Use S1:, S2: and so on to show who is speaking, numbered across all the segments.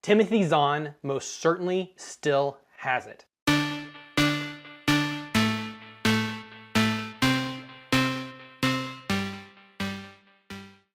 S1: Timothy Zahn most certainly still has it.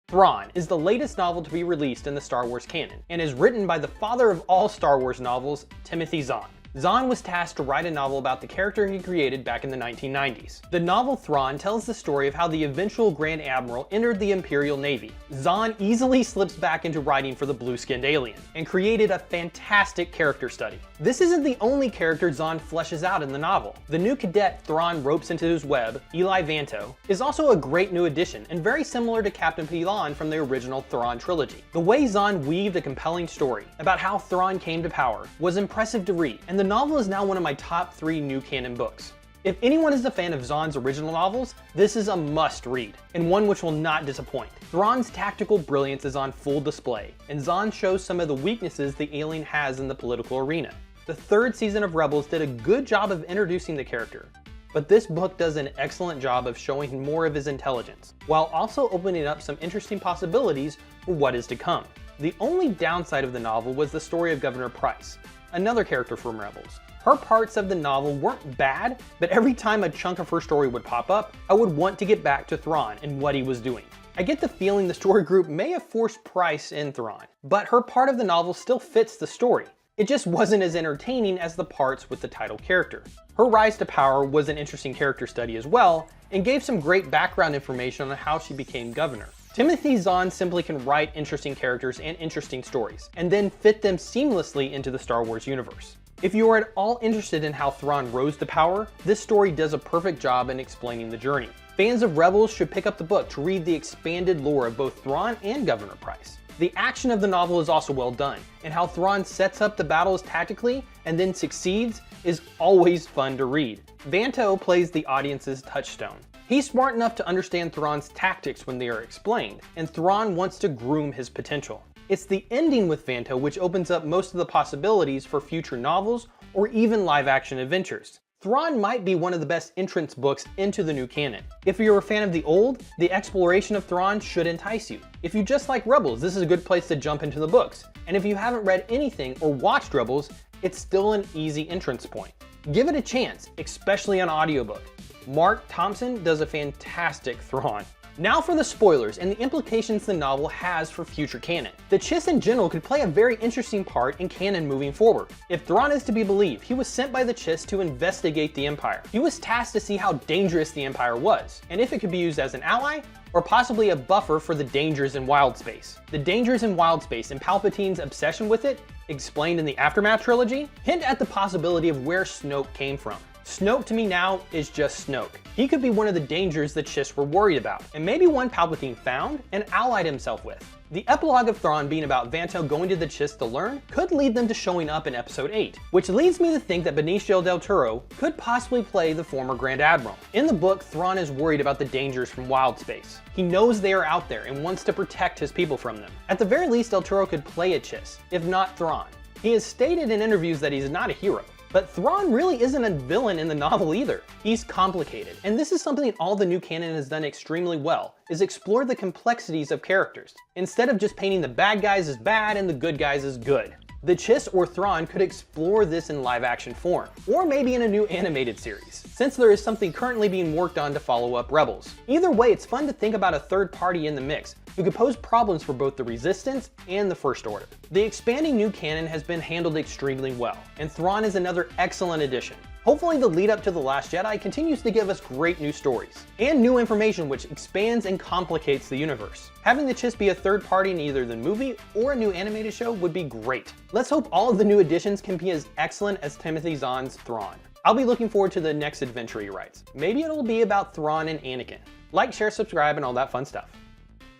S1: Thrawn is the latest novel to be released in the Star Wars canon, and is written by the father of all Star Wars novels, Timothy Zahn. Zahn was tasked to write a novel about the character he created back in the 1990s. The novel Thrawn tells the story of how the eventual Grand Admiral entered the Imperial Navy. Zahn easily slips back into writing for the blue-skinned alien, and created a fantastic character study. This isn't the only character Zahn fleshes out in the novel. The new cadet Thrawn ropes into his web, Eli Vanto, is also a great new addition and very similar to Captain Pellaeon from the original Thrawn trilogy. The way Zahn weaved a compelling story about how Thrawn came to power was impressive to read, and the novel is now one of my top 3 new canon books. If anyone is a fan of Zahn's original novels, this is a must-read, and one which will not disappoint. Thrawn's tactical brilliance is on full display, and Zahn shows some of the weaknesses the alien has in the political arena. The 3rd season of Rebels did a good job of introducing the character, but this book does an excellent job of showing more of his intelligence, while also opening up some interesting possibilities for what is to come. The only downside of the novel was the story of Governor Pryce, another character from Rebels. Her parts of the novel weren't bad, but every time a chunk of her story would pop up, I would want to get back to Thrawn and what he was doing. I get the feeling the story group may have forced Pryce in Thrawn, but her part of the novel still fits the story. It just wasn't as entertaining as the parts with the title character. Her rise to power was an interesting character study as well, and gave some great background information on how she became governor. Timothy Zahn simply can write interesting characters and interesting stories, and then fit them seamlessly into the Star Wars universe. If you are at all interested in how Thrawn rose to power, this story does a perfect job in explaining the journey. Fans of Rebels should pick up the book to read the expanded lore of both Thrawn and Governor Pryce. The action of the novel is also well done, and how Thrawn sets up the battles tactically and then succeeds is always fun to read. Vanto plays the audience's touchstone. He's smart enough to understand Thrawn's tactics when they are explained, and Thrawn wants to groom his potential. It's the ending with Vanto which opens up most of the possibilities for future novels or even live-action adventures. Thrawn might be one of the best entrance books into the new canon. If you're a fan of the old, the exploration of Thrawn should entice you. If you just like Rebels, this is a good place to jump into the books. And if you haven't read anything or watched Rebels, it's still an easy entrance point. Give it a chance, especially on audiobook. Mark Thompson does a fantastic Thrawn. Now for the spoilers and the implications the novel has for future canon. The Chiss in general could play a very interesting part in canon moving forward. If Thrawn is to be believed, he was sent by the Chiss to investigate the Empire. He was tasked to see how dangerous the Empire was, and if it could be used as an ally, or possibly a buffer for the dangers in wild space. The dangers in wild space and Palpatine's obsession with it, explained in the Aftermath trilogy, hint at the possibility of where Snoke came from. Snoke to me now is just Snoke. He could be one of the dangers the Chiss were worried about, and maybe one Palpatine found and allied himself with. The epilogue of Thrawn being about Vanto going to the Chiss to learn could lead them to showing up in Episode 8, which leads me to think that Benicio del Toro could possibly play the former Grand Admiral. In the book, Thrawn is worried about the dangers from wild space. He knows they are out there and wants to protect his people from them. At the very least, del Toro could play a Chiss, if not Thrawn. He has stated in interviews that he's not a hero. But Thrawn really isn't a villain in the novel either. He's complicated, and this is something all the new canon has done extremely well, is explore the complexities of characters, instead of just painting the bad guys as bad and the good guys as good. The Chiss or Thrawn could explore this in live-action form, or maybe in a new animated series, since there is something currently being worked on to follow up Rebels. Either way, it's fun to think about a third party in the mix, who could pose problems for both the Resistance and the First Order. The expanding new canon has been handled extremely well, and Thrawn is another excellent addition. Hopefully the lead up to The Last Jedi continues to give us great new stories, and new information which expands and complicates the universe. Having the Chiss be a third party in either the movie or a new animated show would be great. Let's hope all of the new additions can be as excellent as Timothy Zahn's Thrawn. I'll be looking forward to the next adventure he writes. Maybe it'll be about Thrawn and Anakin. Like, share, subscribe, and all that fun stuff.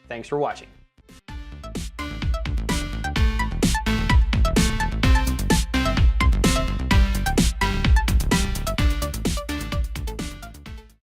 S1: Thanks for watching.